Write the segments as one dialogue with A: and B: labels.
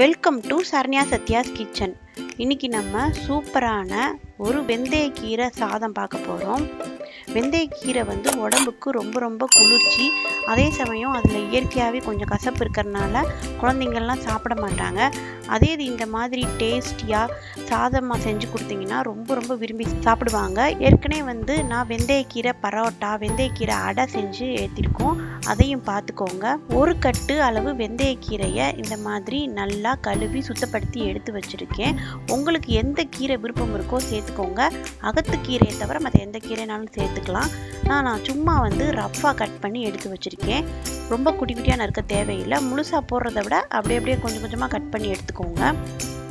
A: Welcome to Saranya Sathya's kitchen. இன்னைக்கு நம்ம சூப்பரான ஒரு வெந்தயக்கீரை சாதம் பார்க்க போகிறோம். வெந்தயக்கீரை வந்து உடம்புக்கு ரொம்ப ரொம்ப குளிர்ச்சி. அதே சமயம் அதில் இயற்கையாகவே கொஞ்சம் கசப்பு இருக்கிறதுனால குழந்தைங்கள்லாம் சாப்பிட மாட்டாங்க. அதே இது இந்த மாதிரி டேஸ்டியாக சாதமாக செஞ்சு கொடுத்தீங்கன்னா ரொம்ப ரொம்ப விரும்பி சாப்பிடுவாங்க. ஏற்கனவே வந்து நான் வெந்தயக்கீரை பரோட்டா, வெந்தயக்கீரை அடை செஞ்சு ஏற்றிருக்கோம். அதையும் பார்த்துக்கோங்க. ஒரு கட்டு அளவு வெந்தயக்கீரையை இந்த மாதிரி நல்லா கழுவி சுத்தப்படுத்தி எடுத்து வச்சுருக்கேன். உங்களுக்கு எந்த கீரை விருப்பம் இருக்கோ சேர்த்துக்கோங்க. அகத்துக்கீரையை தவிர மற்ற எந்த கீரைனாலும் சேர்த்துக்கலாம். நான் சும்மா வந்து ரஃப்பாக கட் பண்ணி எடுத்து வச்சுருக்கேன். ரொம்ப குட்டி குட்டியாக நறுக்க தேவையில்லை. முழுசாக போடுறத விட அப்படியே கொஞ்சம் கொஞ்சமாக கட் பண்ணி எடுத்துக்கோங்க.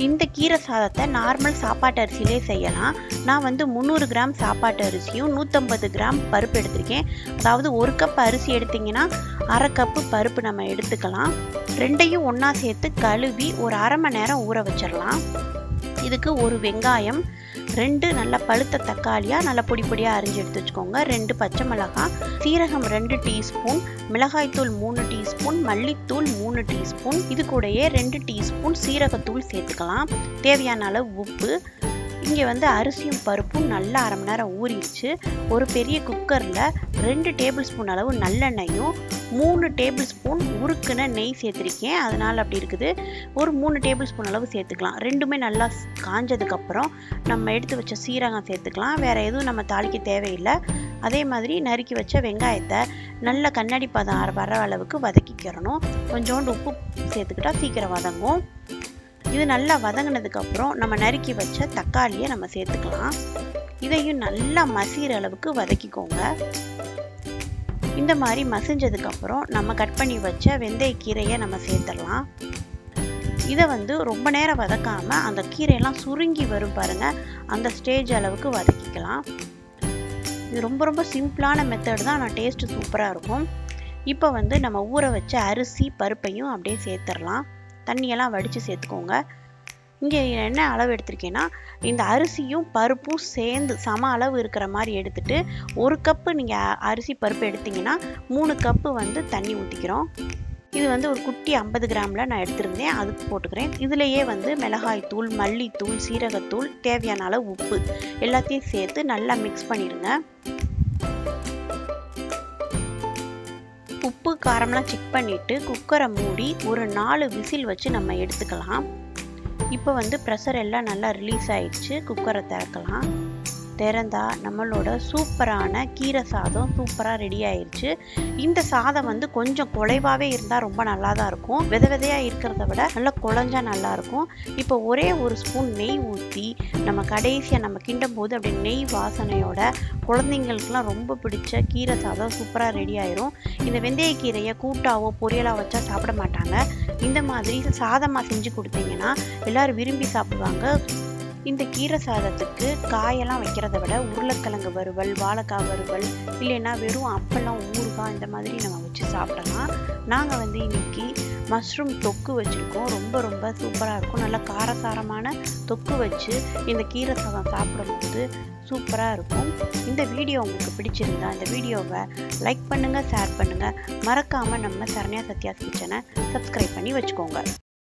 A: இந்த கீரை சாதத்தை நார்மல் சாப்பாட்டு அரிசியிலே செய்யலாம். நான் வந்து 300 கிராம் சாப்பாட்டு அரிசியும் 150 கிராம் பருப்பு எடுத்திருக்கேன். அதாவது ஒரு கப் அரிசி எடுத்திங்கன்னா அரை கப்பு பருப்பு நம்ம எடுத்துக்கலாம். ரெண்டையும் ஒன்றா சேர்த்து கழுவி ஒரு அரை மணி நேரம் ஊற வச்சிடலாம். இதுக்கு ஒரு வெங்காயம், 2 நல்ல பழுத்த தக்காளியாக நல்லா பொடி பொடியாக அரிஞ்சு எடுத்து வச்சுக்கோங்க. 2 பச்சை மிளகாய், சீரகம் 2 டீஸ்பூன், மிளகாய்த்தூள் 3 டீஸ்பூன், மல்லித்தூள் 3 டீஸ்பூன், இது கூடயே 2 டீஸ்பூன் சீரகத்தூள் சேர்த்துக்கலாம். தேவையான அளவு உப்பு. இங்கே வந்து அரிசியும் பருப்பும் நல்லா அரை மணி நேரம் ஊறிடுச்சு. ஒரு பெரிய குக்கரில் 2 டேபிள் ஸ்பூன் அளவு நல்லெண்ணெயும் 3 டேபிள் ஸ்பூன் உருக்குன நெய் சேர்த்துருக்கேன். அதனால் அப்படி இருக்குது. ஒரு 3 டேபிள் ஸ்பூன் அளவு சேர்த்துக்கலாம். ரெண்டுமே நல்லா காஞ்சதுக்கப்புறம் நம்ம எடுத்து வச்ச சீரகம் சேர்த்துக்கலாம். வேறு எதுவும் நம்ம தாளிக்க தேவையில்லை. அதே மாதிரி நறுக்கி வச்ச வெங்காயத்தை நல்ல கண்ணாடி பதம் வர அளவுக்கு வதக்கிக்கிறணும். கொஞ்சோண்டு உப்பு சேர்த்துக்கிட்டா சீக்கிரம் வதங்கும். இது நல்லா வதங்கினதுக்கப்புறம் நம்ம நறுக்கி வச்ச தக்காளியை நம்ம சேர்த்துக்கலாம். இதையும் நல்லா மசிகிற அளவுக்கு வதக்கிக்கோங்க. இந்த மாதிரி மசிஞ்சதுக்கப்புறம் நம்ம கட் பண்ணி வச்ச வெந்தயக்கீரையை நம்ம சேர்த்துடலாம். இதை வந்து ரொம்ப நேரம் வதக்காமல் அந்த கீரையெல்லாம் சுருங்கி வரும் பாருங்கள், அந்த ஸ்டேஜ் அளவுக்கு வதக்கிக்கலாம். இது ரொம்ப ரொம்ப சிம்பிளான மெத்தட் தான், ஆனால் டேஸ்ட்டு சூப்பராக இருக்கும். இப்போ வந்து நம்ம ஊற வச்ச அரிசி பருப்பையும் அப்படியே சேர்த்துடலாம். தண்ணியெல்லாம் வடித்து சேர்த்துக்கோங்க. இங்கே என்ன அளவு எடுத்திருக்கேன்னா, இந்த அரிசியும் பருப்பும் சேர்ந்து சம அளவு இருக்கிற மாதிரி எடுத்துகிட்டு, ஒரு கப்பு நீங்கள் அரிசி பருப்பு எடுத்திங்கன்னா 3 கப்பு வந்து தண்ணி ஊற்றிக்கிறோம். இது வந்து ஒரு குட்டி 50 கிராமில் நான் எடுத்திருந்தேன், அதுக்கு போட்டுக்கிறேன். இதுலேயே வந்து மிளகாய்த்தூள், மல்லித்தூள், சீரகத்தூள், தேவையான அளவு உப்பு எல்லாத்தையும் சேர்த்து நல்லா மிக்ஸ் பண்ணிடுங்க. உப்பு காரம்லாம் செக் பண்ணிவிட்டு குக்கரை மூடி ஒரு 4 விசில் வச்சு நம்ம எடுத்துக்கலாம். இப்போ வந்து ப்ரெஷர் எல்லாம் நல்லா ரிலீஸ் ஆயிடுச்சு. குக்கரை திறக்கலாம். திறந்தா நம்மளோட சூப்பரான கீரை சாதம் சூப்பராக ரெடி ஆயிடுச்சு. இந்த சாதம் வந்து கொஞ்சம் குழைவாகவே இருந்தால் ரொம்ப நல்லா தான் இருக்கும். விதையாக இருக்கிறத விட நல்லா குழஞ்சா நல்லாயிருக்கும். இப்போ ஒரே ஒரு ஸ்பூன் நெய் ஊற்றி நம்ம கடைசியாக நம்ம கிண்டும் போது அப்படி நெய் வாசனையோட குழந்தைங்களுக்குலாம் ரொம்ப பிடிச்ச கீரை சாதம் சூப்பராக ரெடி ஆயிரும். இந்த வெந்தயக்கீரையை கூட்டாவோ பொரியலாக வச்சா சாப்பிட மாட்டாங்க. இந்த மாதிரி சாதமாக செஞ்சு கொடுத்தீங்கன்னா எல்லோரும் விரும்பி சாப்பிடுவாங்க. இந்த கீரை சாதத்துக்கு காயெல்லாம் வைக்கிறத விட உருளைக்கிழங்கு வறுவல், வாழைக்காய் வறுவல், இல்லைன்னா வெறும் அப்பளம், ஊறுகாய் இந்த மாதிரி நம்ம வச்சு சாப்பிடலாம். நாங்கள் வந்து இன்னைக்கு மஷ்ரூம் தொக்கு வச்சுருக்கோம். ரொம்ப ரொம்ப சூப்பராக இருக்கும். நல்லா காரசாரமான தொக்கு வச்சு இந்த கீரை சாதம் சாப்பிடும்போது சூப்பராக இருக்கும். இந்த வீடியோ உங்களுக்கு பிடிச்சிருந்தா இந்த வீடியோவை லைக் பண்ணுங்கள், ஷேர் பண்ணுங்கள். மறக்காமல் நம்ம சரண்யா சத்யாஸ் கிச்சனை சப்ஸ்கிரைப் பண்ணி வச்சுக்கோங்க.